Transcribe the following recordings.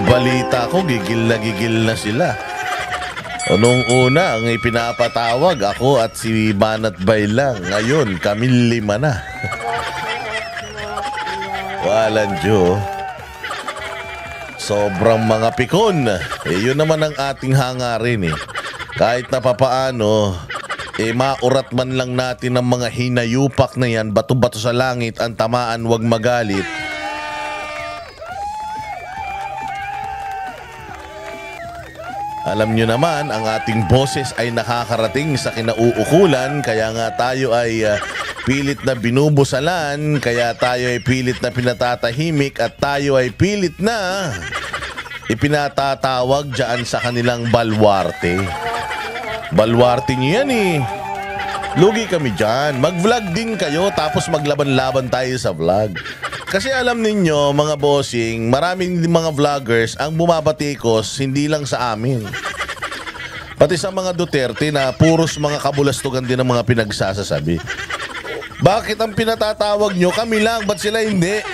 balita ko, gigil na sila. O nung una, ang ipinapatawag ako at si Banat Bay lang. Ngayon, kami 5 na. Walang Diyo. Sobrang mga pikon. Yun naman ang ating hangarin Kahit na papaano, maurat man lang natin ang mga hinayupak na yan, bato-bato sa langit, ang tamaan, wag magalit. Alam nyo naman, ang ating boses ay nakakarating sa kinauukulan, kaya nga tayo ay pilit na binubusalan, kaya tayo ay pilit na pinatatahimik at tayo ay pilit na ipinatatawag dyan sa kanilang balwarte. Balwarte nyo yan Lugi kami dyan. Mag-vlog din kayo tapos maglaban-laban tayo sa vlog. Kasi alam ninyo mga bossing, maraming mga vloggers ang bumabatikos hindi lang sa amin. Pati sa mga Duterte na puros mga kabulastugan din ang mga pinagsasasabi. Bakit ang pinatatawag nyo? Kami lang, ba't sila hindi?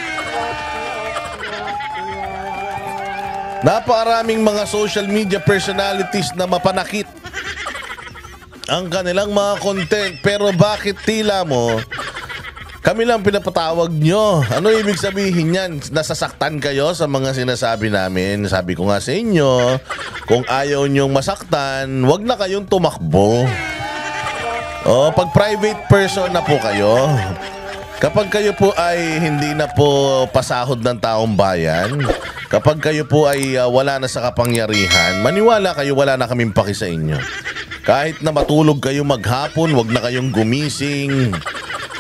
Napakaraming mga social media personalities na mapanakit ang kanilang mga content. Pero bakit tila mo kami lang pinapatawag nyo? Ano ibig sabihin yan? Nasasaktan kayo sa mga sinasabi namin? Sabi ko nga sa inyo, kung ayaw nyong masaktan, wag na kayong tumakbo. Pag private person na po kayo, kapag kayo po ay hindi na po pasahod ng taong bayan, kapag kayo po ay wala na sa kapangyarihan, maniwala kayo, wala na kaming paki sa inyo. Kahit na matulog kayo maghapon, wag na kayong gumising.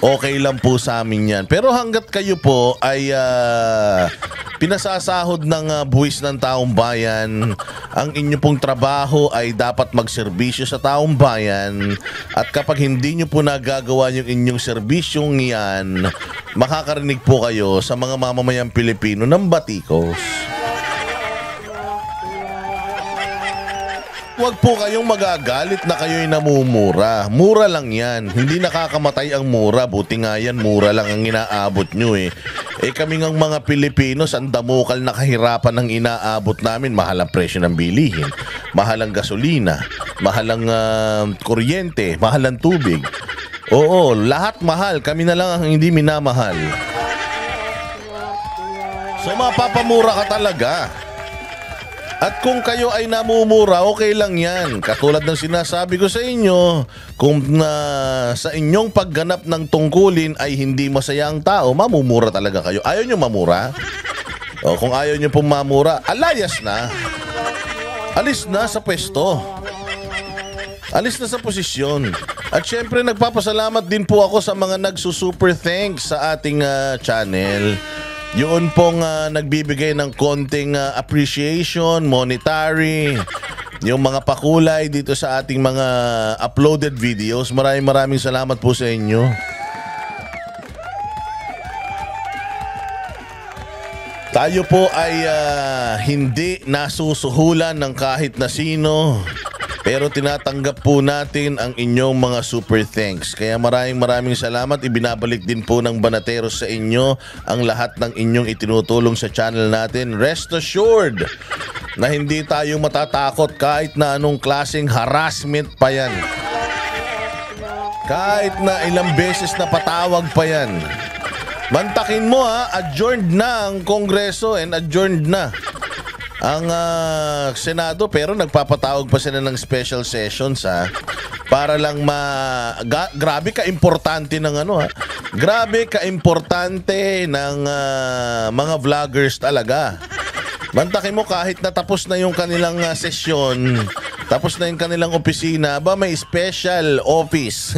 Okay lang po sa amin yan. Pero hanggat kayo po ay pinasasahod ng buwis ng taong bayan, ang inyo pong trabaho ay dapat magserbisyo sa taong bayan. At kapag hindi nyo po nagagawa yung inyong serbisyong yan, makakarinig po kayo sa mga mamamayang Pilipino ng batikos. Huwag po kayong magagalit na kayo'y namumura. Mura lang yan. Hindi nakakamatay ang mura. Buti nga yan, mura lang ang inaabot nyo kami ngang mga Pilipino, sandamukal na kahirapan ang inaabot namin. Mahal ang presyo ng bilihin. Mahal ang gasolina. Mahal ang kuryente. Mahal ang tubig. Oo, lahat mahal. Kami na lang ang hindi minamahal. So mapapamura ka talaga. At kung kayo ay namumura, okay lang yan. Katulad ng sinasabi ko sa inyo, kung sa inyong pagganap ng tungkulin ay hindi masaya ang tao, mamumura talaga kayo. Ayaw nyo mamura? Kung ayaw nyo pong mamura, alayas na. Alis na sa pwesto. Alis na sa posisyon. At syempre, nagpapasalamat din po ako sa mga nagsusuper thanks sa ating channel. Yun pong nagbibigay ng konting appreciation, monetary, yung mga pakulay dito sa ating mga uploaded videos. Maraming salamat po sa inyo. Tayo po ay hindi nasusuhulan ng kahit na sino. Pero tinatanggap po natin ang inyong mga super thanks. Kaya maraming salamat. Ibinabalik din po ng Banateros sa inyo ang lahat ng inyong itinutulong sa channel natin. Rest assured na hindi tayo matatakot kahit na anong klaseng harassment pa yan. Kahit na ilang beses na patawag pa yan. Mantakin mo adjourned na ang Kongreso and adjourned na ang Senado, pero nagpapatawag pa sila ng special sessions para lang grabe ka-importante ng grabe ka-importante ng mga vloggers talaga. Mantakin mo kahit natapos na yung kanilang sesyon, tapos na yung kanilang opisina, may special office.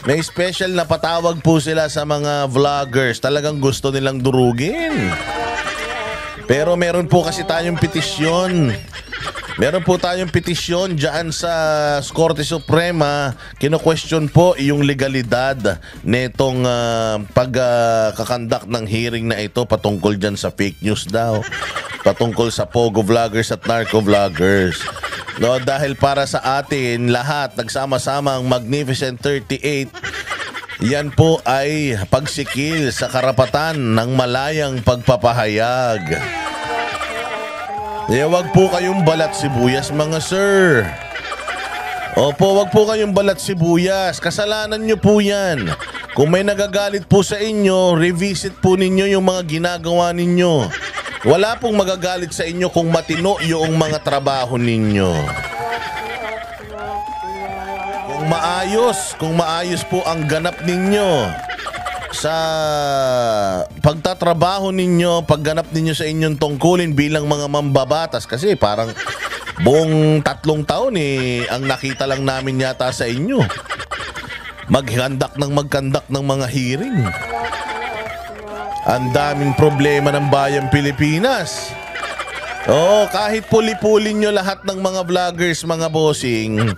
May special na patawag po sila sa mga vloggers. Talagang gusto nilang durugin. Pero meron po kasi tayong petisyon. Meron po tayong petisyon dyan sa Korte Suprema. Kino-question po yung legalidad netong pagkakandak ng hearing na ito patungkol dyan sa fake news daw. Patungkol sa Pogo Vloggers at Narco Vloggers. No, dahil para sa atin lahat nagsama-sama ang Magnificent 38, yan po ay pagsikil sa karapatan ng malayang pagpapahayag. Wag po kayong balat sibuyas mga sir. Opo, wag po kayong balat sibuyas. Kasalanan nyo po yan. Kung may nagagalit po sa inyo, revisit po ninyo yung mga ginagawa ninyo. Wala pong magagalit sa inyo kung matino yung mga trabaho ninyo. Kung maayos po ang ganap ninyo sa pagtatrabaho ninyo, pagganap ninyo sa inyong tungkulin bilang mga mambabatas, kasi parang buong 3 taon ang nakita lang namin yata sa inyo magkandak ng mga hearing. Ang daming problema ng bayang Pilipinas. Kahit puli-pulin nyo lahat ng mga vloggers, mga bossing,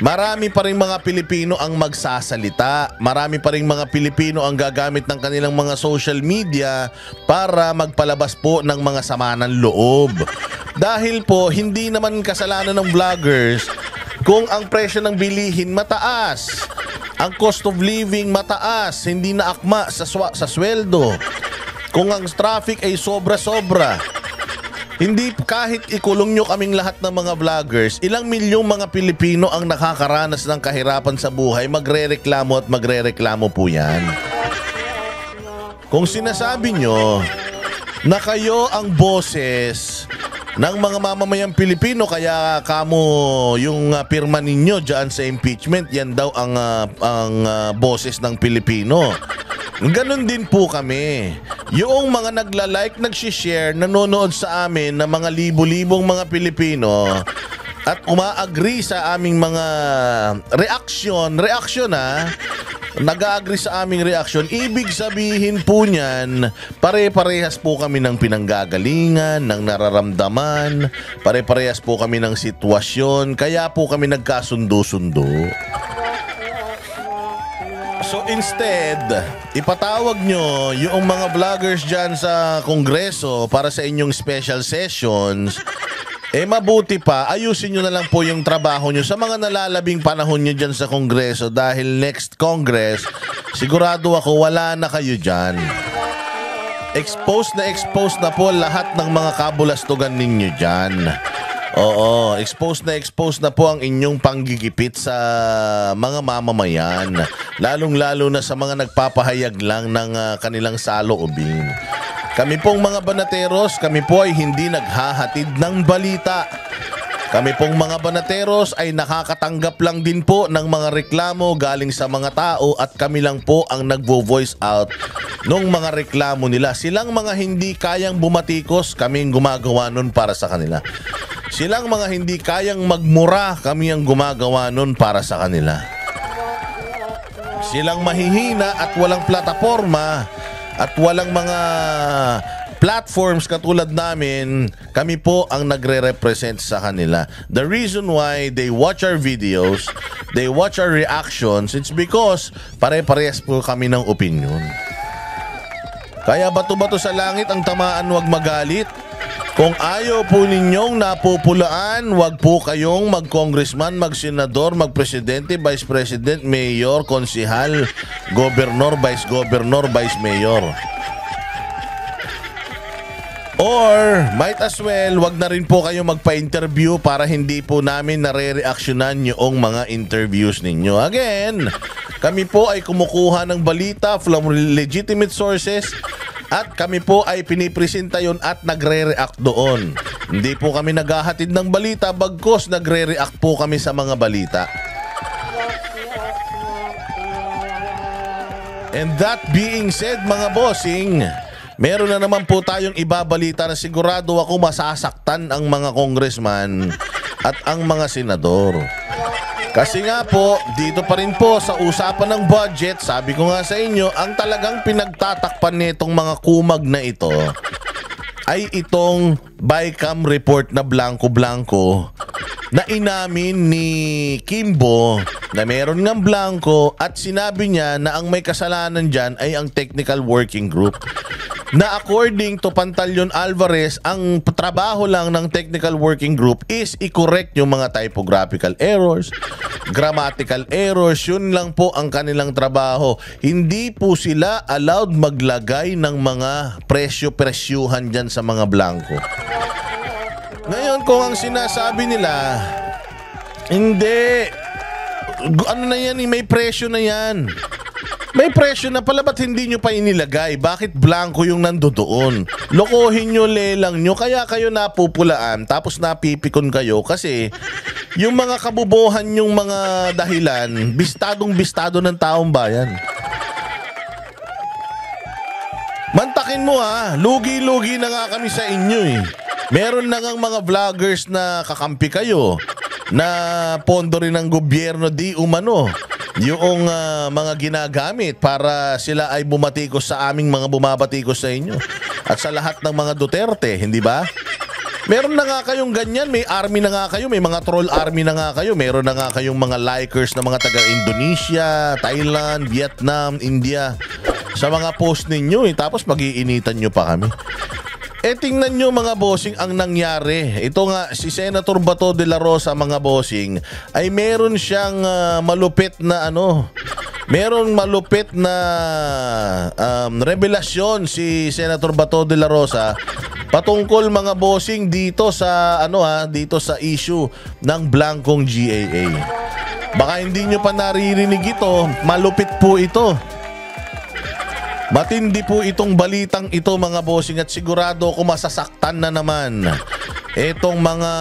marami pa rin mga Pilipino ang magsasalita. Marami pa rin mga Pilipino ang gagamit ng kanilang mga social media para magpalabas po ng mga sama ng loob. Dahil po, hindi naman kasalanan ng vloggers kung ang presyo ng bilihin mataas, ang cost of living mataas, hindi na akma sa sweldo, kung ang traffic ay sobra-sobra. Hindi, kahit ikulong nyo kaming lahat ng mga vloggers, ilang milyong mga Pilipino ang nakakaranas ng kahirapan sa buhay, magrereklamo at magrereklamo po yan. Kung sinasabi nyo na kayo ang boses ng mga mamamayang Pilipino, kaya kamo yung pirma ninyo dyan sa impeachment, yan daw ang boses ng Pilipino. Ganon din po kami. Yung mga nagla-like, nagsishare, nanonood sa amin na mga libo-libong mga Pilipino at umaagree sa aming mga reaksyon nag-agree sa aming reaksyon, ibig sabihin po niyan, pare-parehas po kami ng pinanggagalingan, ng nararamdaman, pare-parehas po kami ng sitwasyon, kaya po kami nagkasundo-sundo. So instead, ipatawag nyo yung mga vloggers dyan sa Kongreso para sa inyong special sessions. Mabuti pa, ayusin nyo na lang po yung trabaho nyo sa mga nalalabing panahon nyo dyan sa Kongreso, dahil next Congress, sigurado ako wala na kayo dyan. Exposed na po lahat ng mga kabulastugan ninyo dyan. Oo, exposed na po ang inyong panggigipit sa mga mamamayan, lalong-lalo na sa mga nagpapahayag lang ng kanilang saloobin. Kami pong mga banateros, kami po ay hindi naghahatid ng balita. Kami pong mga banateros ay nakakatanggap lang din po ng mga reklamo galing sa mga tao, at kami lang po ang nagvo-voice out nung mga reklamo nila. Silang mga hindi kayang bumatikos, kaming gumagawa nun para sa kanila. Silang mga hindi kayang magmura, kami ang gumagawa nun para sa kanila. Silang mahihina at walang plataforma at walang mga platforms katulad namin, kami po ang nagre-represent sa kanila. The reason why they watch our videos, they watch our reactions, it's because pare-parehas po kami ng opinion. Kaya bato-bato sa langit ang tamaan, wag magalit. Kung ayaw po ninyong napupulaan, wag po kayong mag-congressman, mag-senador, mag-presidente, vice president, mayor, konsihal, gobernor, vice-gobernor, vice-mayor. Or, might as well, wag na rin po kayo magpa-interview para hindi po namin nare-reaksyonan yung mga interviews ninyo. Again, kami po ay kumukuha ng balita from legitimate sources, at kami po ay pinipresenta yun at nagre-react doon. Hindi po kami naghahatid ng balita, bagkus nagre-react po kami sa mga balita. And that being said, mga bossing, meron na naman po tayong ibabalita na sigurado ako masasaktan ang mga congressman at ang mga senador. Kasi nga po, dito pa rin po sa usapan ng budget, sabi ko nga sa inyo, ang talagang pinagtatakpan nitong mga kumag na ito ay itong BICAM report na blanco-blanco na inamin ni Kimbo na meron ng blanco, at sinabi niya na ang may kasalanan dyan ay ang technical working group. Na according to Pantaleon Alvarez, ang trabaho lang ng technical working group is i-correct yung mga typographical errors, grammatical errors. Yun lang po ang kanilang trabaho. Hindi po sila allowed maglagay ng mga presyo-presyuhan dyan sa mga blanco. Ngayon, kung ang sinasabi nila, hindi, ano na yan, may presyo na yan. May presyo na pala, ba't hindi nyo pa inilagay? Bakit blanco yung nandoon? Lokohin nyo, lelang nyo, kaya kayo napupulaan, tapos napipikon kayo kasi yung mga kabubuhan yung mga dahilan, bistadong-bistado ng taong bayan. Mantakin mo ha, lugi-lugi na nga kami sa inyo eh. Meron na ngang mga vloggers na kakampi kayo na pondo rin ng gobyerno di umano yung mga ginagamit para sila ay bumatikos sa aming mga bumabatikos sa inyo at sa lahat ng mga Duterte, hindi ba? Meron na nga kayong ganyan, may army na nga kayo, may mga troll army na nga kayo, meron na nga kayong mga likers na mga taga Indonesia, Thailand, Vietnam, India sa mga post ninyo tapos mag-iinitan nyo pa kami. Tingnan nyo mga bossing ang nangyari. Ito nga, si Senator Bato de la Rosa mga bossing ay meron siyang malupit na meron malupit na revelasyon si Senator Bato de la Rosa patungkol mga bossing dito sa dito sa issue ng blankong GAA. Baka hindi nyo pa naririnig ito, malupit po ito. Matindi po itong balitang ito mga bossing at sigurado ako masasaktan na naman itong mga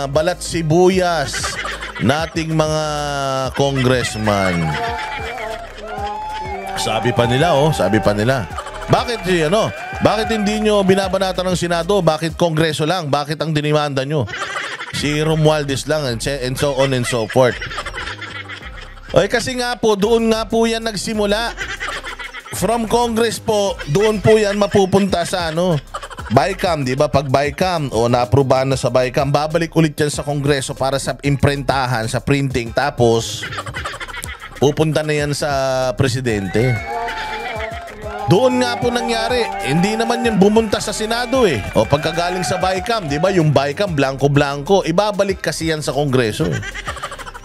balat sibuyas nating mga congressman. Sabi pa nila, bakit bakit hindi nyo binabanatan ng Senado? Bakit Kongreso lang? Bakit ang dinimanda nyo? Si Romualdez lang and so on and so forth. Kasi nga po, doon nga po yan nagsimula. From Congress po, doon po yan mapupunta sa BICAM, di ba? Pag BICAM o naaprubahan na sa BICAM, babalik ulit yan sa Kongreso para sa imprentahan, sa printing. Tapos, pupunta na yan sa presidente. Doon nga po nangyari. Hindi naman yan bumunta sa Senado eh. O pagkagaling sa BICAM, di ba? Yung BICAM, blanco-blanco. Ibabalik kasi yan sa Kongreso eh.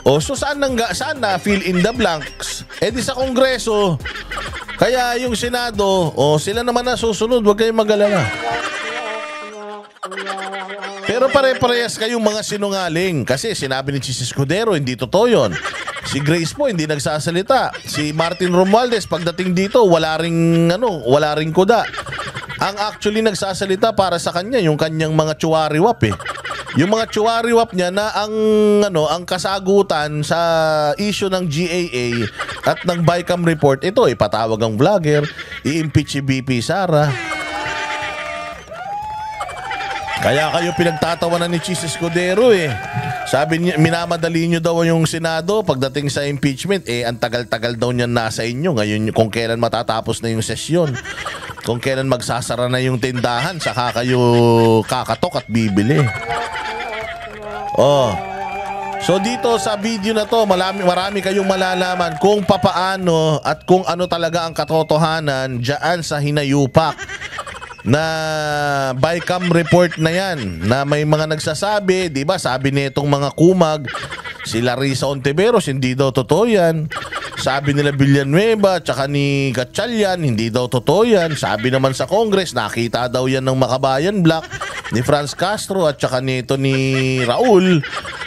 O so saan na fill in the blanks? Di sa Kongreso. Kaya yung Senado, sila naman na susunod, huwag kayong mag-alala. Pero pare-parehas kayong mga sinungaling kasi sinabi ni Chis Escudero, hindi totoo yun. Si Grace po, hindi nagsasalita. Si Martin Romualdez, pagdating dito, wala ring kuda. Ang actually nagsasalita para sa kanya, yung kanyang mga tsuwariwap eh. Yung mga tsuwariwap niya na ang kasagutan sa issue ng GAA at ng BICAM report, ito ipatawag ang vlogger, i-impeach si BP Sara. Kaya kayo pinagtatawanan ni Chis Escudero eh. Sabi niya, minamadali nyo daw yung Senado pagdating sa impeachment. Ang tagal-tagal daw niyan nasa inyo. Ngayon kung kailan matatapos na yung sesyon, kung kailan magsasara na yung tindahan, saka kayo kakatok at bibili. So dito sa video na to, marami kayong malalaman kung papaano at kung ano talaga ang katotohanan diyan sa hinayupak na BICAM report na yan, na may mga nagsasabi, di ba? Sabi nitong mga kumag, si Larissa Ontiveros, hindi daw totoo yan. Sabi nila Villanueva, tsaka ni Gatchalian, hindi daw totoo yan. Sabi naman sa Congress, nakita daw yan ng Makabayan Black, ni Franz Castro, at tsaka nito ni Raul.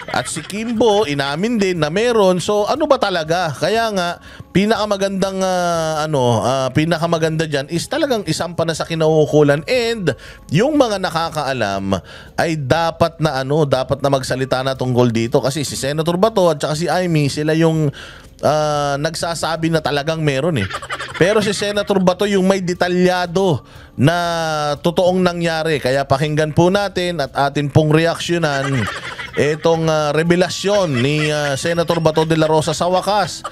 At si Kimbo, inamin din na meron. So ano ba talaga? Kaya nga, pinakamagandang pinakamaganda dyan is talagang isampa na sa kinaukulan, and yung mga nakakaalam ay dapat na magsalita na tungkol dito kasi si Senator Bato at saka si Amy, sila yung nagsasabi na talagang meron eh. Pero si Senator Bato yung may detalyado na totoong nangyari. Kaya pakinggan po natin at atin pong reaksyonan itong revelasyon ni Senator Bato de la Rosa. Sa wakas,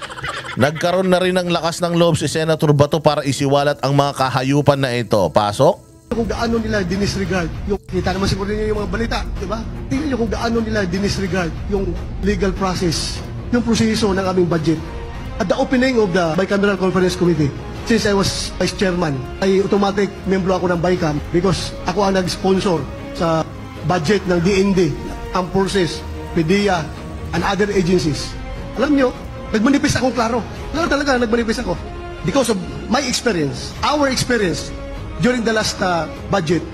nagkaroon na rin ng lakas ng loob si Senator Bato para isiwalat ang mga kahayupan na ito. Pasok? Kung gaano nila dinisregard yung, kita naman siguro niyo yung mga balita, di ba? Tingnan niyo kung gaano nila dinisregard yung legal process, yung proseso ng aming budget. At the opening of the Bicameral Conference Committee, since I was Vice Chairman, ay automatic membro ako ng BICAM because ako ang nag-sponsor sa budget ng DND, Armed Forces, PDEA, and other agencies. Alam nyo, nagmanifest akong klaro. Talaga, nagmanifest ako. Because of my experience, our experience, during the last budget,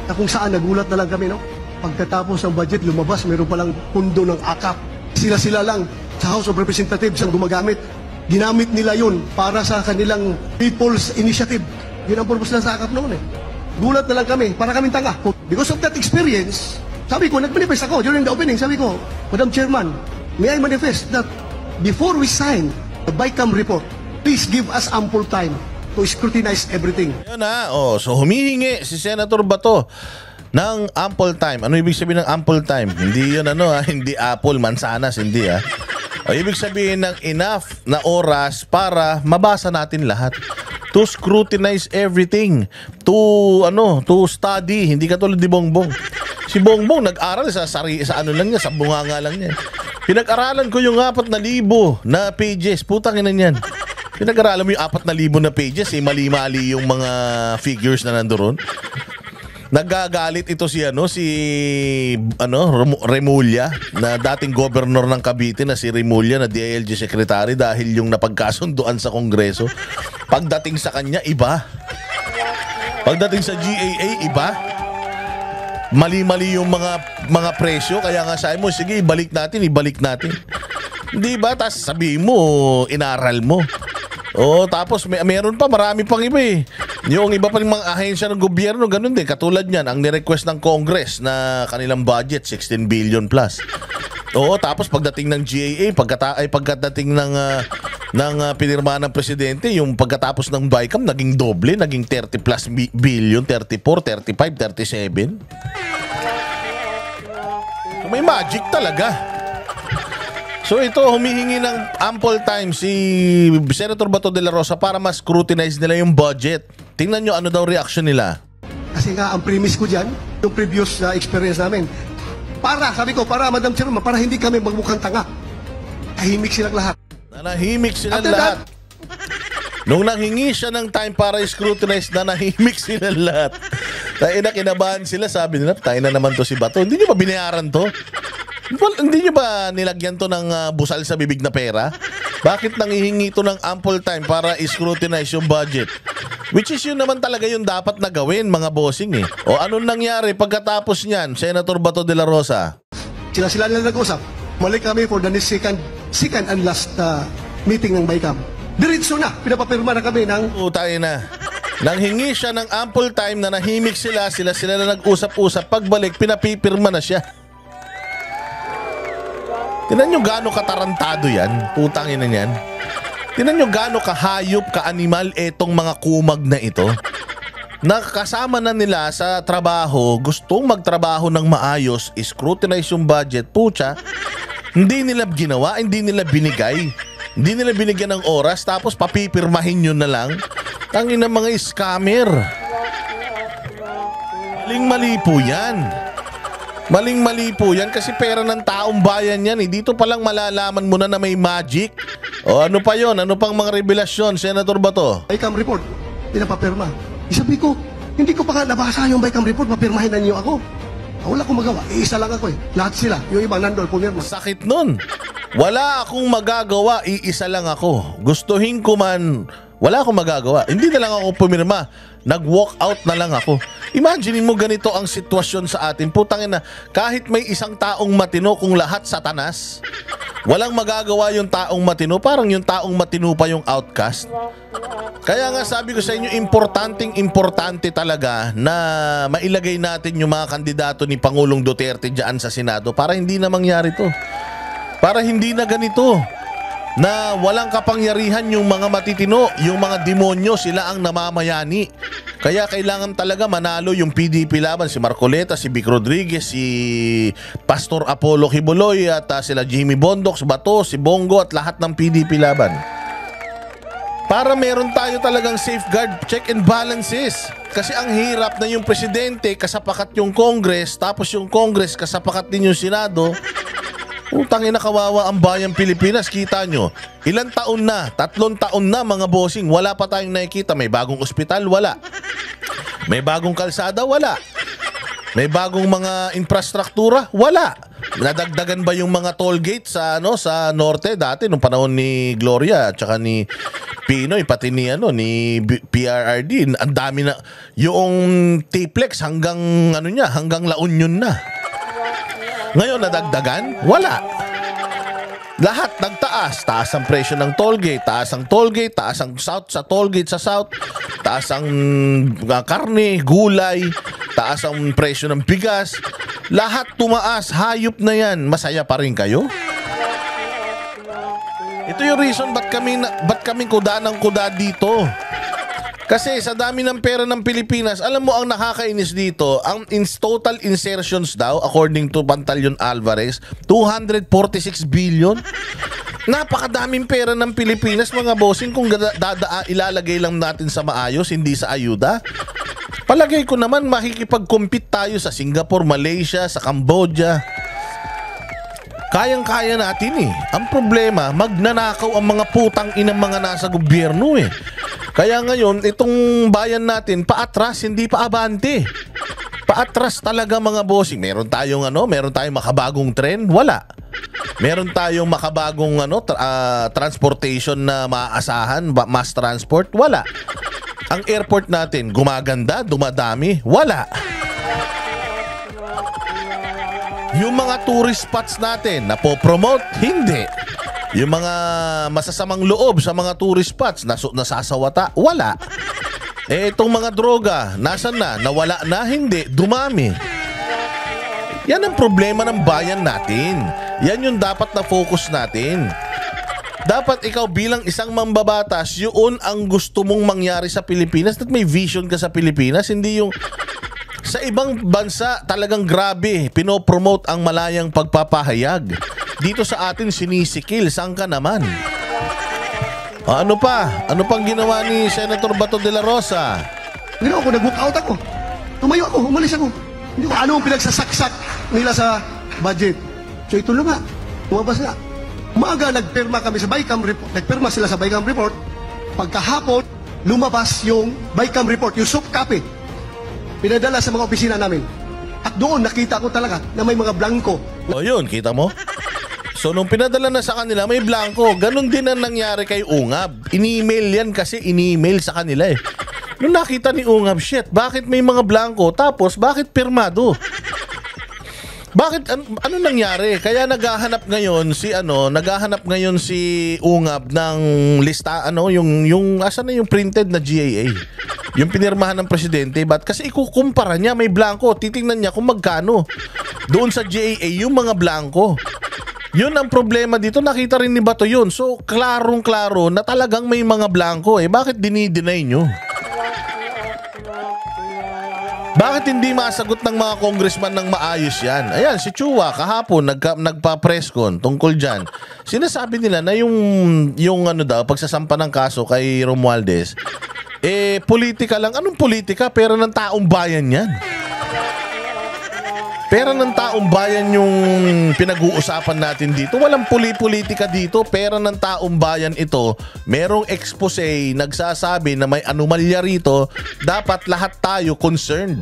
na kung saan nagulat na lang kami, no? Pagkatapos ng budget lumabas, meron palang pundo ng AKAP. Sila-sila lang sa House of Representatives ang gumagamit. Ginamit nila yun para sa kanilang People's Initiative. Yun ang purpose nila sa AKAP noon eh. Gulat na lang kami, para kaming tanga. Because of that experience, sabi ko, nag-manifest ako during the opening. Sabi ko, Madam Chairman, may I manifest that before we sign the BICAM report, please give us ample time to scrutinize everything. Yun na, so humihingi si Senator Bato ng ample time. Ano ibig sabihin ng ample time? Hindi yun hindi apple, mansanas, hindi ibig sabihin ng enough na oras para mabasa natin lahat. To scrutinize everything. To study. Hindi katulad ni Bongbong. Si Bongbong nag-aral sa ano lang niya, sa bunganga lang niya. Pinag-aralan ko yung 4,000 na pages. Putang ina niyan. Pinag-aralan mo yung 4,000 na pages, mali-mali yung mga figures na nandoon. Nagagalit ito si Remulla, na dating governor ng Cavite na si Remulla, na DILG secretary, dahil yung napagkasunduan sa Kongreso. Pagdating sa kanya, iba. Pagdating sa GAA, iba. Mali-mali yung mga presyo, kaya nga sabi mo, sige, ibalik natin. Hindi ba? Tapos sabihin mo, inaral mo. Tapos meron pa, marami pang iba eh. Yung iba pa rin mga ahensya ng gobyerno, ganun din. Katulad niyan, ang nirequest ng Congress na kanilang budget, 16 billion plus. Tapos pagdating ng GAA, pagdating ng pinirmahan ng presidente, yung pagkatapos ng BICAM, naging doble, naging 30 plus billion, 34, 35, 37. May magic talaga. So ito, humihingi ng ample time si Senator Bato de la Rosa para mas scrutinize nila yung budget. Tingnan nyo ano daw reaction nila. Kasi nga, ang premise ko dyan, yung previous experience namin, sabi ko, Madam Chairman, para hindi kami magmukhang tanga. Tahimik silang lahat. Nanahimik silang lahat. Nung nanghingi siya ng time para scrutinize, nanahimik silang lahat. Kinabahan sila, sabi nila, tayo na naman to si Bato. Hindi nyo ba binayaran to? Hindi nyo ba nilagyan to ng busal sa bibig na pera? Bakit nangihingi to ng ample time para scrutinize yung budget? Which is yun naman talaga yung dapat na gawin, mga bossing eh. Anong nangyari pagkatapos niyan, Senator Bato de la Rosa? Sila na nag-usap. Malik kami for the second and last meeting ng BICAM. Diretso na, pinapapirma na kami ng... Tayo na. Nanghingi siya ng ample time na nahimik sila na nag-usap-usap. Pagbalik, pinapipirma na siya. Tinan nyo gaano katarantado yan. Putang ina yan. Tinan nyo gaano kahayop, ka-animal etong mga kumag na ito. Nakasama na nila sa trabaho, gustong magtrabaho ng maayos, scrutinize yung budget. Pucha, hindi nila ginawa, hindi nila binigay. Hindi nila binigyan ng oras, tapos papipirmahin yun na lang. Tangin ng mga scammer. Maling-mali po yan. Maling-mali po yan kasi pera ng taong bayan yan. Dito palang malalaman mo na may magic. Ano pa yon? Ano pang mga revelasyon, Senator Bato? BICAM report, pinapapirma. Sabi ko, hindi ko pa nga nabasa yung BICAM report, papirmahin na niyo ako. Wala akong magawa, iisa lang ako eh. Lahat sila, yung ibang nandun, pumirma. Sakit nun. Wala akong magagawa, iisa lang ako. Gustuhin ko man, wala akong magagawa. Hindi na lang ako pumirma. Nag-walk out na lang ako. Imagine mo ganito ang sitwasyon sa atin. Putangin na, kahit may isang taong matino, kung lahat satanas, walang magagawa yung taong matino. Parang yung taong matino pa yung outcast. Kaya nga sabi ko sa inyo, importante talaga na mailagay natin yung mga kandidato ni Pangulong Duterte dyan sa Senado para hindi na mangyari to. Para hindi na ganito. Na walang kapangyarihan yung mga matitino, yung mga demonyo, sila ang namamayani. Kaya kailangan talaga manalo yung PDP laban, si Marcoleta, si Vic Rodriguez, si Pastor Apollo Kibuloy at sila Jimmy Bondoc, Bato, si Bongo at lahat ng PDP laban. Para meron tayo talagang safeguard, check and balances. Kasi ang hirap na yung presidente, kasapakat yung Congress, tapos yung Congress, kasapakat din yung Senado. Utangin na kawawa ang bayang Pilipinas. Kita nyo, ilang taon na, 3 taon na mga bossing, wala pa tayong nakikita. May bagong ospital, wala. May bagong kalsada, wala. May bagong mga infrastruktura, wala. Nadagdagan ba yung mga toll gate sa sa norte dati nung panahon ni Gloria at saka ni Pinoy, pati ni ni PRRD, ang dami na yung T-Plex hanggang hanggang La Union na. Ngayon, nadagdagan? Wala. Lahat nagtaas. Taas ang presyo ng tollgate, taas ang tollgate, taas ang south sa tollgate sa south, taas ang karne, gulay, taas ang presyo ng bigas. Lahat tumaas. Hayop na yan. Masaya pa rin kayo? Ito yung reason ba't kami kuda ng kuda dito. Kasi sa dami ng pera ng Pilipinas, alam mo ang nakakainis dito, ang total insertions daw, according to Pantaleon Alvarez, 246 billion. Napakadaming pera ng Pilipinas, mga bossing, kung ilalagay lang natin sa maayos, hindi sa ayuda. Palagay ko naman makikipag-compete tayo sa Singapore, Malaysia, sa Cambodia. Kayang-kaya natin eh. Ang problema, magnanakaw ang mga putang inang mga nasa gobyerno eh. Kaya ngayon, itong bayan natin, paatras, hindi pa abante. Paatras talaga, mga bossing. Meron tayong makabagong tren? Wala. Meron tayong makabagong transportation na maaasahan, mass transport? Wala. Ang airport natin, gumaganda, dumadami? Wala. Yung mga tourist spots natin, napopromote? Hindi. Yung mga masasamang loob sa mga tourist spots, nasasawata? Wala. Itong mga droga, nasan na? Nawala na? Hindi. Dumami. Yan ang problema ng bayan natin. Yan yung dapat na focus natin. Dapat ikaw bilang isang mambabatas, yun ang gusto mong mangyari sa Pilipinas, at may vision ka sa Pilipinas, hindi yung sa ibang bansa talagang grabe, pinopromote ang malayang pagpapahayag. Dito sa atin sinisikil, saan ka naman? Ano pa? Ano pang ginawa ni Senator Bato de la Rosa? Ginawa ko, nag-walk out ako. Tumayo ako, umalis ako. Hindi ko ano ang pinagsasaksak nila sa budget. So ito lang nga, lumabas nga. Umaga, nagpirma kami sa BICAM report. Nagpirma sila sa BICAM report. Pagkahapon, lumabas yung BICAM report, yung soft copy. Pinadala sa mga opisina namin. At doon nakita ko talaga na may mga blanco. O yun, kita mo? So nung pinadala na sa kanila, may blanco. Ganon din ang nangyari kay Ungab. Ini-email yan kasi ini-email sa kanila eh. Nung nakita ni Ungab, shit, bakit may mga blanco? Tapos, bakit pirmado? Bakit ano nangyari? Kaya naghahanap ngayon si Ungab ng lista yung asan na yung printed na GAA. Yung pinirmahan ng presidente, ba't? Kasi ikukumpara niya, may blanco. Titingnan niya kung magkano. Doon sa GAA yung mga blanco. Yun ang problema dito, nakita rin ni Bato yun. So, klarong-klaro na talagang may mga blanco eh. Bakit dinideny nyo? Bakit hindi masagot ng mga congressman ng maayos yan? Ayan, si Chua kahapon nagpa-presscon tungkol dyan. Sinasabi nila na yung pagsasampa ng kaso kay Romualdez, politika lang. Anong politika? Pera ng taong bayan yan. Pera ng taong bayan yung pinag-uusapan natin dito. Walang politika dito. Pera ng taong bayan ito. Merong expose nagsasabi na may anomalya rito. Dapat lahat tayo concerned.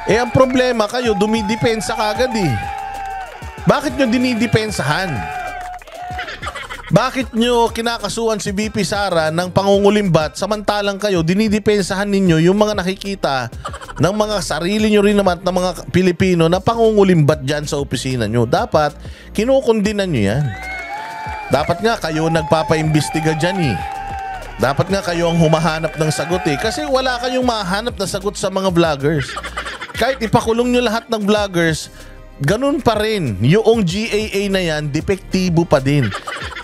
Ang problema, kayo dumidepensa kagad eh. Bakit nyo dinidepensahan? Bakit nyo kinakasuhan si BP Sara ng pangungulimbat samantalang kayo dinidepensahan ninyo yung mga nakikita ng mga sarili nyo rin naman ng mga Pilipino na pangungulimbat dyan sa opisina nyo? Dapat kinukundinan nyo yan. Dapat nga kayo nagpapaimbestiga dyan eh. Dapat nga kayo ang humahanap ng sagot eh. Kasi wala kayong mahanap na sagot sa mga vloggers. Kahit ipakulong nyo lahat ng vloggers, ganun pa rin. Yung GAA na yan, depektibo pa din.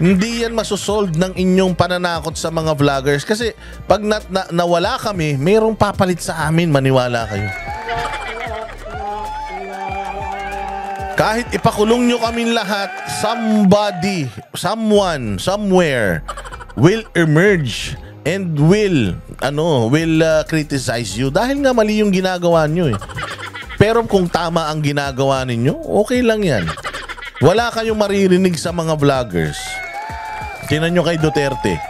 Hindi yan masosolve ng inyong pananakot sa mga vloggers. Kasi pag nawala kami, mayroong papalit sa amin, maniwala kayo. Kahit ipakulong nyo kami lahat, someone, somewhere will emerge and will criticize you dahil nga mali yung ginagawa nyo eh. Pero kung tama ang ginagawa ninyo, okay lang yan. Wala kayong maririnig sa mga vloggers. Tingnan nyo kay Duterte.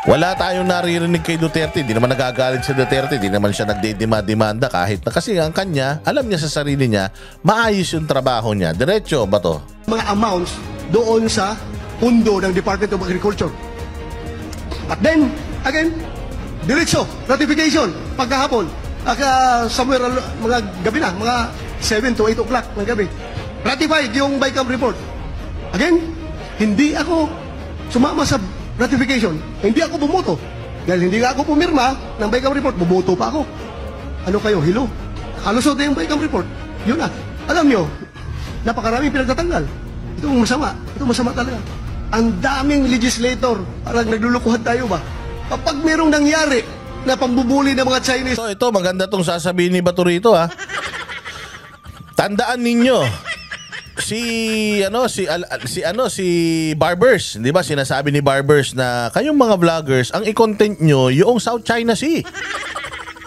Wala tayong naririnig kay Duterte. Di naman nagagalit si Duterte. Di naman siya nagdedemanda kahit na kasi ang kanya, alam niya sa sarili niya, maayos yung trabaho niya. Diretso ba to? Mga amounts doon sa pundo ng Department of Agriculture. At then, again, diretso, ratification, pagkahapon, somewhere, mga gabi na, mga 7 to 8 o'clock ng gabi. ratified yung BICAM report. Again, hindi ako sumama sa ratification. Hindi ako bumoto. Dahil hindi nga ako pumirma ng BICAM report, bumoto pa ako. Ano kayo, hilo? Kalusot na yung BICAM report. Yun na. Alam nyo, napakaraming pinagtatanggal. Ito masama. Ito masama talaga. Ang daming legislator, parang naglulukuhan tayo ba? Kapag merong nangyari na pambubuli ng mga Chinese. So ito, maganda tong sasabihin ni Bato rito, ha. Tandaan ninyo, si Barbers, 'di ba? Sinasabi ni Barbers na kayong mga vloggers, ang i-content nyo yung South China Sea.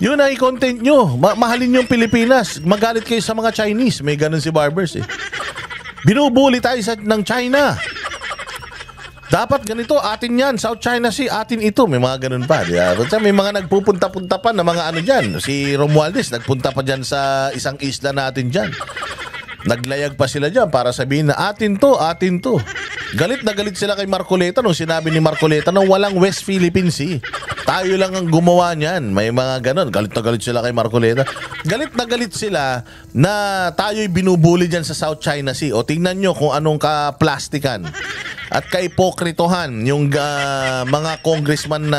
Yun ang i-content nyo. Mahalin yung Pilipinas. Magalit kayo sa mga Chinese. May ganun si Barbers, eh. Binubuli tayo ng China. Dapat ganito, atin yan, South China Sea, atin ito. May mga ganun pa. Diba? May mga nagpupunta-punta pa na mga ano dyan. Si Romualdez, nagpunta pa dyan sa isang isla natin dyan. Naglayag pa sila dyan para sabihin na atin to, atin to. Galit na galit sila kay Marcoleta nung sinabi ni Marcoleta na walang West Philippine Sea. Tayo lang ang gumawa niyan. May mga ganun. Galit na galit sila kay Marcoleta. Galit na galit sila na tayo'y binubuli dyan sa South China Sea. O tingnan nyo kung anong kaplastikan at kaipokritohan yung mga congressman,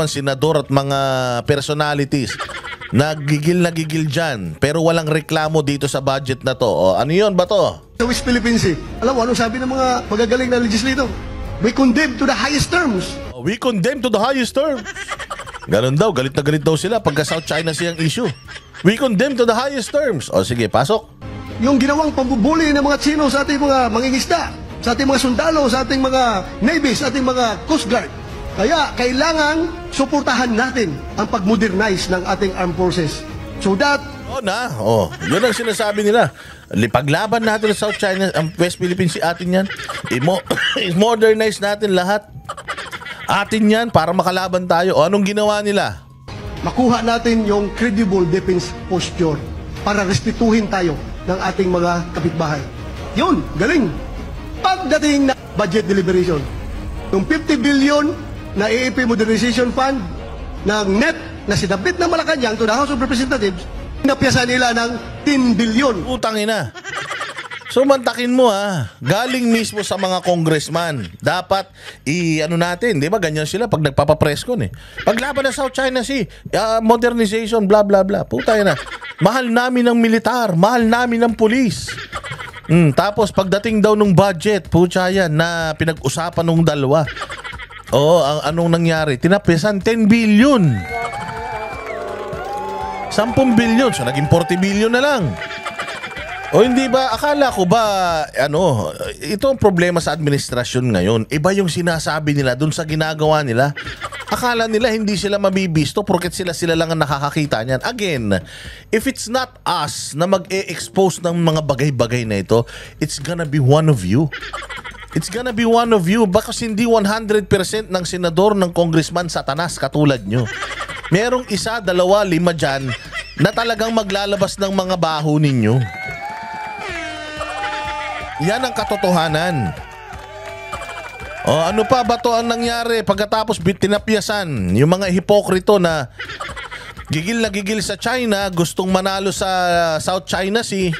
senador at mga personalities. Nagigil dyan pero walang reklamo dito sa budget na to. O, ano yun ba to? Sa West Philippine Sea. Alam mo, anong sabi ng mga magagaling na legislator? We condemn to the highest terms. We condemn to the highest terms. Ganun daw, galit na galit daw sila pagka South China Sea ang issue. We condemn to the highest terms. O sige, pasok. Yung ginawang pambubuli ng mga Chino sa ating mga mangingisda, sa ating mga sundalo, sa ating mga Navy, sa ating mga Coast Guard. Kaya kailangan suportahan natin ang pag-modernize ng ating armed forces. So that... yun ang sinasabi nila. Paglaban natin sa South China, ang West Philippines, atin yan. I-modernize natin lahat. Atin yan para makalaban tayo. O anong ginawa nila? Makuha natin yung credible defense posture para respetuhin tayo ng ating mga kapitbahay. Yun, galing. Pagdating na budget deliberation, yung 50 billion na AAP Modernization Fund ng net na sinabit ng Malacanang to the House of Representatives, napiyasa nila ng 10 billion. Utang ina. So mantakin mo, ha. Galing mismo sa mga congressman. Dapat natin, 'di ba? Ganyan sila pag nagpapa-presscon, eh. Paglaban ng South China Sea, modernization, blah blah blah. Puta na. Mahal namin ng militar, mahal namin ng pulis. Tapos pagdating daw nung budget, pucha yan na pinag-usapan nung dalawa. Anong nangyari? Tinapisan 10 billion. 10 billion. So naging 40 billion na lang. O hindi ba, akala ko ba, ito ang problema sa administrasyon ngayon. Iba yung sinasabi nila dun sa ginagawa nila. Akala nila hindi sila mabibisto porket sila lang ang nakakakita niyan. Again, if it's not us na mag-e-expose ng mga bagay-bagay na ito, it's gonna be one of you. It's gonna be one of you. Bakit hindi 100% ng senador, ng congressman satanas katulad nyo. Merong 1, 2, 5 dyan na talagang maglalabas ng mga baho ninyo. Yan ang katotohanan. Ano pa ba to ang nangyari pagkatapos tinapyasan yung mga hipokrito na gigil na gigil sa China, gustong manalo sa South China Sea,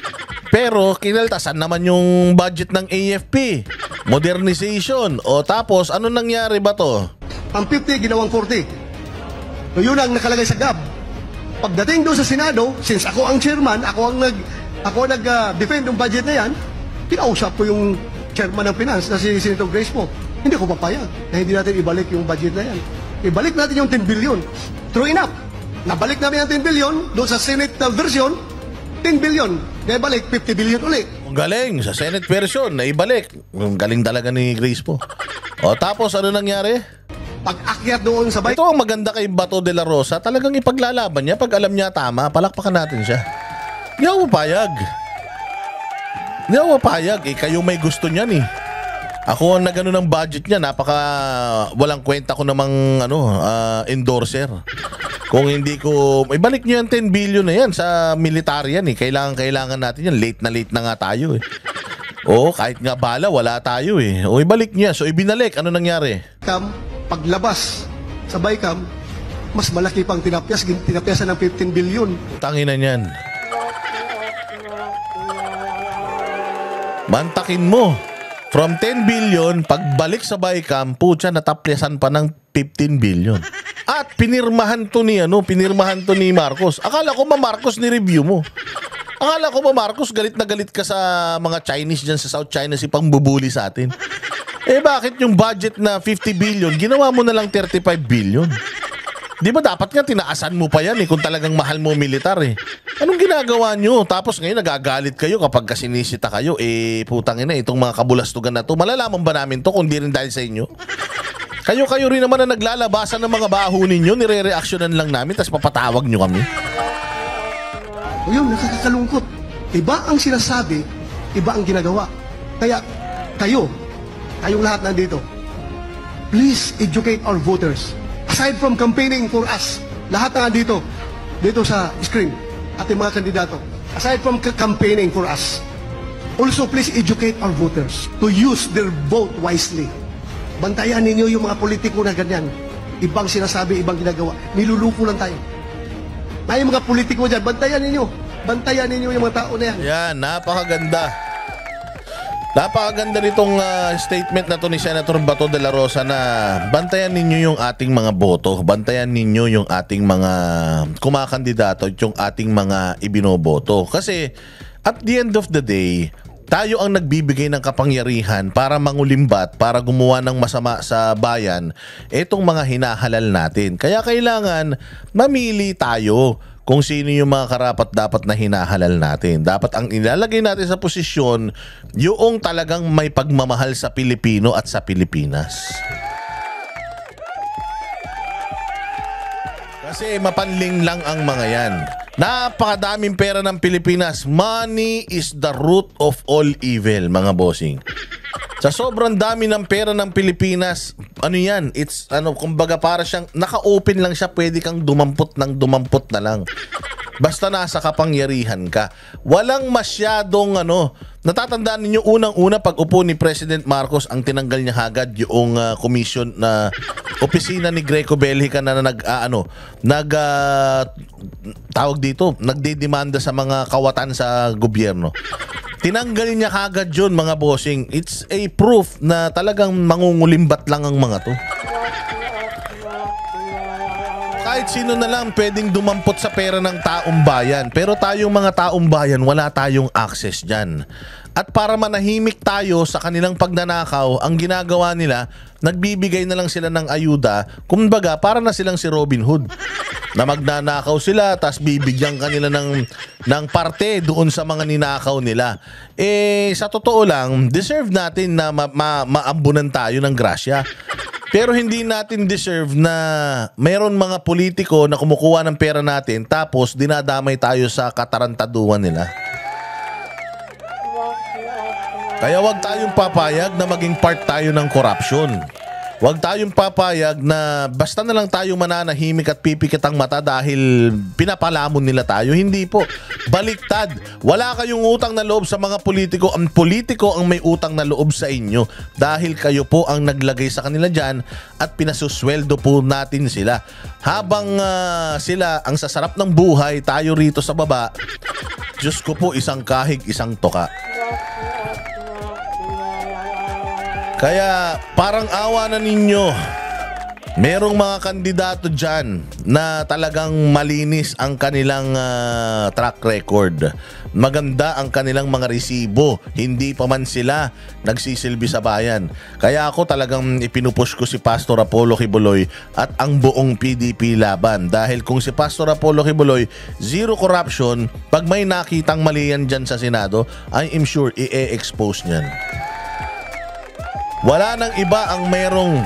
pero kinaltasan naman yung budget ng AFP, modernization. Tapos ano nangyari ba to? Ang 50 ginawang 40. So yun ang nakalagay sa GAB. Pagdating doon sa Senado, since ako ang chairman, ako ang nag-defend ng budget na yan, kinausap ko yung chairman ng finance na si Senator Grace po. Hindi ko papayag na hindi natin ibalik yung budget na yan. Ibalik natin yung 10 billion. True enough. Nabalik namin ang 10 billion doon sa Senate version, 10 billion. Naibalik, 50 billion ulit. Ang galing. Sa Senate version, naibalik. Ang galing talaga ni Grace po. Tapos ano nangyari? Pag-akyat doon sa bike. Ito ang maganda kay Bato de la Rosa. Talagang ipaglalaban niya. Pag alam niya tama, palakpakan natin siya. Hindi ako papayag. Hindi ako papayag. Kayo may gusto niyan, eh. Ako ang nagano ng budget niya, walang kwenta ko namang endorser. Kung hindi ko, ibalik niyo yung 10 billion na yan sa military yan, eh. Kailangan natin yan. Late na nga tayo, eh. Kahit nga bala, wala tayo, eh. Ibalik niya. So ibinalik. Ano nangyari? Paglabas sa BICAM, mas malaki pang tinapyasan ng 15 billion. Tanginan yan. Mantakin mo. From 10 billion, pagbalik sa Bicam, putya, natapyasan pa ng 15 billion. At pinirmahan to ni Marcos. Akala ko Marcos ni-review mo. Akala ko Marcos, galit na galit ka sa mga Chinese dyan sa South China Sea pang bubuli sa atin. Bakit yung budget na 50 billion, ginawa mo na lang 35 billion? Di ba dapat nga tinaasan mo pa yan kung talagang mahal mo militar Anong ginagawa nyo? Tapos ngayon nagagalit kayo kapag sinisita kayo. Putang ina, itong mga kabulastugan na to. Malalaman ba namin to kung di rin dahil sa inyo? Kayo rin naman na naglalabasan ng mga baho ninyo, nire-reactionan lang namin, tapos papatawag nyo kami. O yun, nakakalungkot. Iba ang sinasabi, iba ang ginagawa. Kaya kayong lahat nandito, please educate our voters. Aside from campaigning for us, lahat na dito sa screen, ating mga kandidato, aside from campaigning for us, also please educate our voters to use their vote wisely. Bantayan ninyo yung mga politiko na ganyan. Ibang sinasabi, ibang ginagawa. Niluluko lang tayo. May mga politiko dyan, bantayan ninyo. Bantayan ninyo yung mga tao na yan. Yan, napakaganda. Napakaganda nitong statement na to ni Senator Bato de la Rosa na bantayan ninyo yung ating mga boto, bantayan ninyo yung ating mga kumakandidato at yung ating mga ibinoboto. Kasi at the end of the day, tayo ang nagbibigay ng kapangyarihan para mangulimbat, para gumawa ng masama sa bayan, etong mga hinahalal natin. Kaya kailangan mamili tayo kung sino yung mga karapat-dapat na hinahalal natin. Dapat ang ilalagay natin sa posisyon yung talagang may pagmamahal sa Pilipino at sa Pilipinas. Kasi mapanling lang ang mga yan. Napakadaming pera ng Pilipinas. Money is the root of all evil, mga bossing. Sa sobrang dami ng pera ng Pilipinas, ano yan? It's kumbaga para siyang naka-open lang siya, pwede kang dumampot na lang. Basta nasa kapangyarihan ka. Walang masyadong natatandaan ninyo unang-una pag upo ni President Marcos, ang tinanggal niya agad yung commission na opisina ni Greco Belhica na nagdedemanda sa mga kawatan sa gobyerno. Tinanggal niya kagad yun, mga bossing. It's a proof na talagang mangungulimbat lang ang mga to. Kahit sino na lang pwedeng dumampot sa pera ng taong bayan. Pero tayong mga taong bayan, wala tayong access dyan. At para manahimik tayo sa kanilang pagnanakaw, ang ginagawa nila, nagbibigay na lang sila ng ayuda, kumbaga para na silang si Robin Hood. Na magnanakaw sila, tas bibigyan kanila ng parte doon sa mga ninakaw nila. Sa totoo lang, deserve natin na maambunan tayo ng grasya. Pero hindi natin deserve na meron mga politiko na kumukuha ng pera natin tapos dinadamay tayo sa katarantaduhan nila. Kaya wag tayong papayag na maging part tayo ng corruption. Huwag tayong papayag na basta na lang tayo mananahimik at pipikit ang mata dahil pinapalamon nila tayo. Hindi po. Baliktad. Wala kayong utang na loob sa mga politiko. Ang politiko ang may utang na loob sa inyo dahil kayo po ang naglagay sa kanila dyan at pinasusweldo po natin sila. Habang sila ang sasarap ng buhay, tayo rito sa baba, Diyos ko po, isang kahig, isang toka. Kaya parang awa na ninyo. Merong mga kandidato dyan na talagang malinis ang kanilang track record. Maganda ang kanilang mga resibo. Hindi pa man sila nagsisilbi sa bayan. Kaya ako talagang ipinupush ko si Pastor Apollo Quiboloy at ang buong PDP laban. Dahil kung si Pastor Apollo Quiboloy, zero corruption, pag may nakitang mali yan dyan sa Senado, I am sure i-expose niyan. Wala nang iba ang mayroong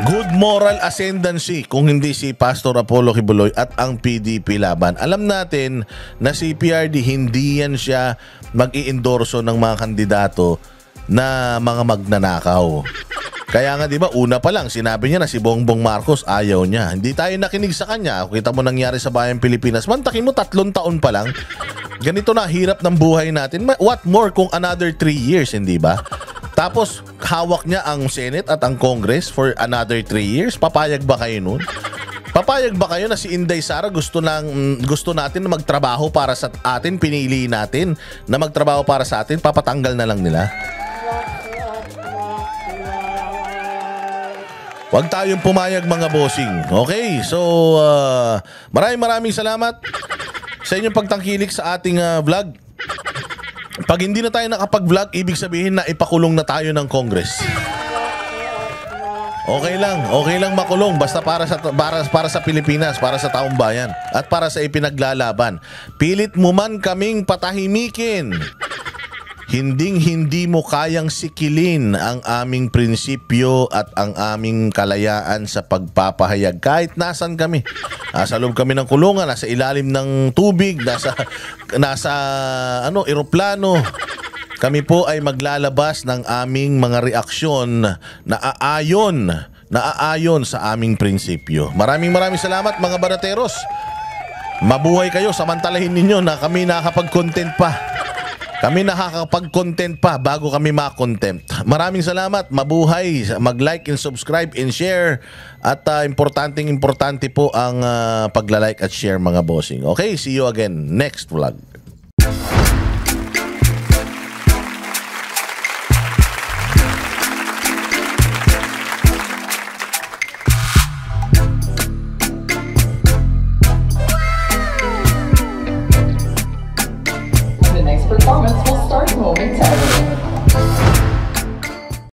good moral ascendancy kung hindi si Pastor Apollo Quiboloy at ang PDP laban. Alam natin na si PRD hindi yan siya mag-i-endorso ng mga kandidato na mga magnanakaw. Kaya nga 'di ba una pa lang sinabi niya na si Bongbong Marcos ayaw niya. Hindi tayo nakinig sa kanya. Kita mo nangyari sa bayang Pilipinas. Mantakin mo 3 taon pa lang. Ganito na hirap ng buhay natin. What more kung another 3 years, hindi ba? Tapos hawak niya ang Senate at ang Congress for another 3 years. Papayag ba kayo nun? papayag ba kayo na si Inday Sara gusto natin na magtrabaho para sa atin, pinili natin na magtrabaho para sa atin, papatanggal na lang nila? Huwag tayong pumayag mga bossing. Okay, so maraming salamat sa inyong pagtangkilik sa ating vlog. Pag hindi na tayo nakapag-vlog, ibig sabihin na ipakulong na tayo ng Congress. Okay lang makulong basta para sa Pilipinas, para sa taong bayan at para sa ipinaglalaban. Pilit mo man kaming patahimikin, hindi mo kayang sikilin ang aming prinsipyo at ang aming kalayaan sa pagpapahayag kahit nasan kami. Nasa loob kami ng kulungan, nasa ilalim ng tubig, nasa eroplano. Kami po ay maglalabas ng aming mga reaksyon na aayon sa aming prinsipyo. Maraming salamat mga barateros. Mabuhay kayo, samantalahin ninyo na kami nakakapag-content pa. Kami nakakapag-content pa bago kami ma-contempt. Maraming salamat, mabuhay, mag-like and subscribe and share. At importante po ang pagla-like at share mga bossing. Okay, see you again next vlog. The next performance will start momentarily.